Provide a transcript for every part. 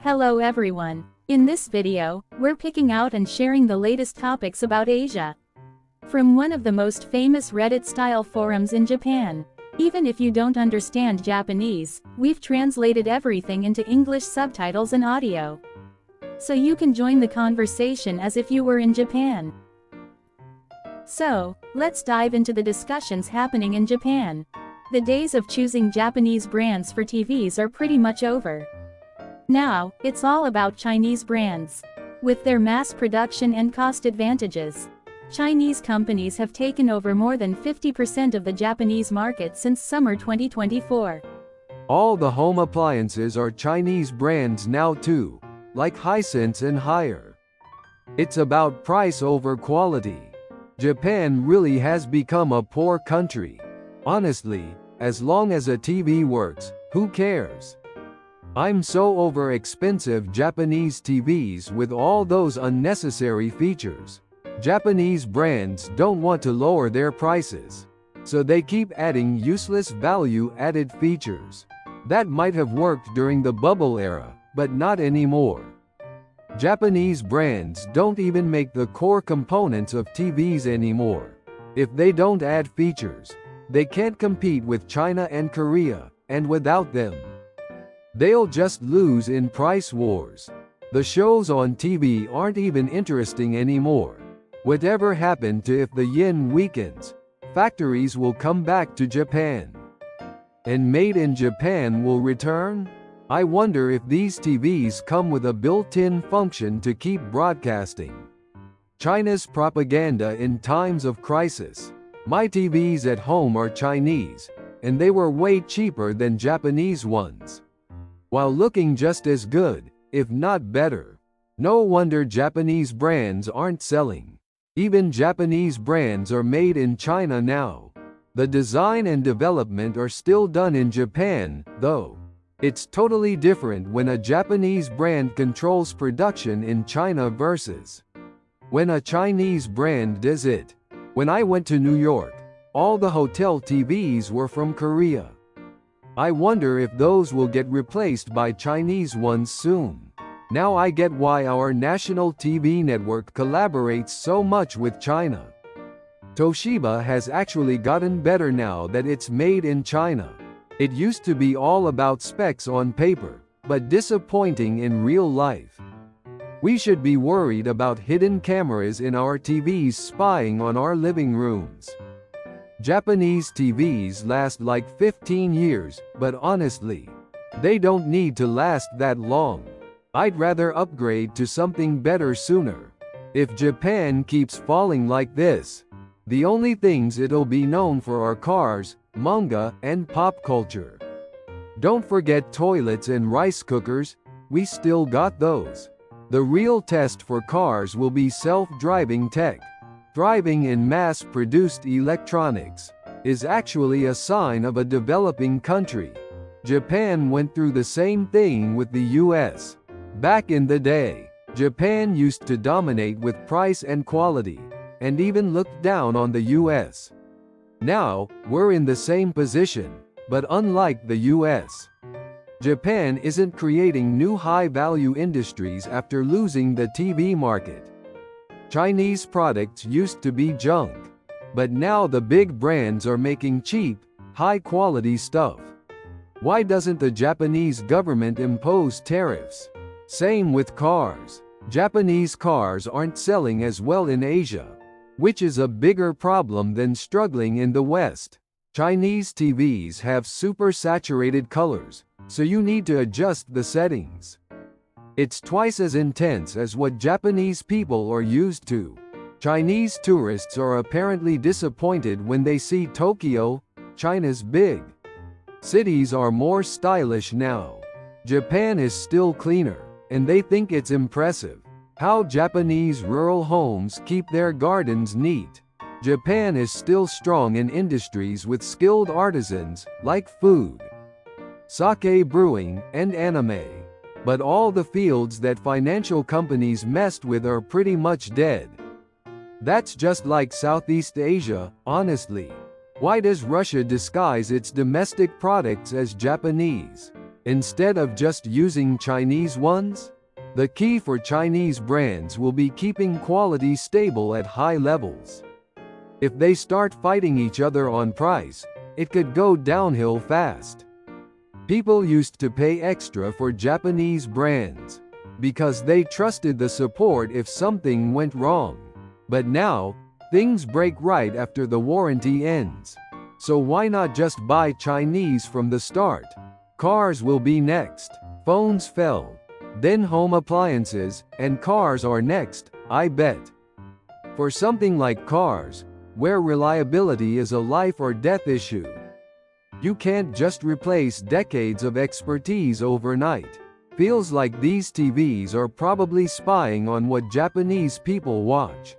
Hello everyone. In this video, we're picking out and sharing the latest topics about Asia. From one of the most famous Reddit-style forums in Japan. Even if you don't understand Japanese, we've translated everything into English subtitles and audio. So you can join the conversation as if you were in Japan. So, let's dive into the discussions happening in Japan. The days of choosing Japanese brands for TVs are pretty much over. Now, it's all about Chinese brands. With their mass production and cost advantages, Chinese companies have taken over more than 50% of the Japanese market since summer 2024. All the home appliances are Chinese brands now too, like Hisense and Haier. It's about price over quality. Japan really has become a poor country. Honestly, as long as a TV works, who cares? I'm so over expensive Japanese TVs with all those unnecessary features. Japanese brands don't want to lower their prices, so they keep adding useless value-added features. That might have worked during the bubble era, but not anymore. Japanese brands don't even make the core components of TVs anymore. If they don't add features, they can't compete with China and Korea, and without them, they'll just lose in price wars. The shows on TV aren't even interesting anymore. Whatever happened to if the yen weakens, factories will come back to Japan? And made in Japan will return? I wonder if these TVs come with a built-in function to keep broadcasting China's propaganda in times of crisis. My TVs at home are Chinese, and they were way cheaper than Japanese ones, while looking just as good, if not better. No wonder Japanese brands aren't selling. Even Japanese brands are made in China now. The design and development are still done in Japan, though. It's totally different when a Japanese brand controls production in China versus when a Chinese brand does it. When I went to New York, all the hotel TVs were from Korea. I wonder if those will get replaced by Chinese ones soon. Now I get why our national TV network collaborates so much with China. Toshiba has actually gotten better now that it's made in China. It used to be all about specs on paper, but disappointing in real life. We should be worried about hidden cameras in our TVs spying on our living rooms. Japanese TVs last like 15 years, but honestly, they don't need to last that long. I'd rather upgrade to something better sooner. If Japan keeps falling like this, the only things it'll be known for are cars, manga, and pop culture. Don't forget toilets and rice cookers, we still got those. The real test for cars will be self-driving tech. Thriving in mass-produced electronics is actually a sign of a developing country. Japan went through the same thing with the US. Back in the day, Japan used to dominate with price and quality, and even looked down on the US. Now, we're in the same position, but unlike the US, Japan isn't creating new high-value industries after losing the TV market. Chinese products used to be junk, but now the big brands are making cheap, high-quality stuff. Why doesn't the Japanese government impose tariffs? Same with cars. Japanese cars aren't selling as well in Asia, which is a bigger problem than struggling in the West. Chinese TVs have super saturated colors, so you need to adjust the settings. It's twice as intense as what Japanese people are used to. Chinese tourists are apparently disappointed when they see Tokyo, China's big cities are more stylish now. Japan is still cleaner, and they think it's impressive how Japanese rural homes keep their gardens neat. Japan is still strong in industries with skilled artisans, like food, sake brewing, and anime. But all the fields that financial companies messed with are pretty much dead. That's just like Southeast Asia, honestly. Why does Russia disguise its domestic products as Japanese? instead of just using Chinese ones? The key for Chinese brands will be keeping quality stable at high levels. If they start fighting each other on price, it could go downhill fast. People used to pay extra for Japanese brands because they trusted the support if something went wrong. But now, things break right after the warranty ends. So why not just buy Chinese from the start? Cars will be next. Phones fell. Then home appliances, and cars are next, I bet. For something like cars, where reliability is a life or death issue, you can't just replace decades of expertise overnight. Feels like these TVs are probably spying on what Japanese people watch.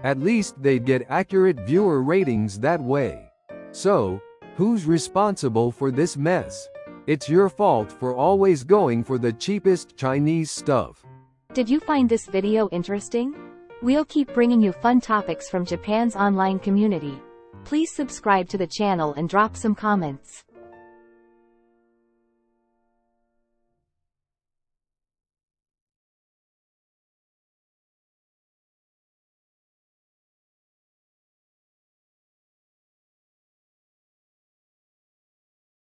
At least they'd get accurate viewer ratings that way. So, who's responsible for this mess? It's your fault for always going for the cheapest Chinese stuff. Did you find this video interesting? We'll keep bringing you fun topics from Japan's online community. Please subscribe to the channel and drop some comments.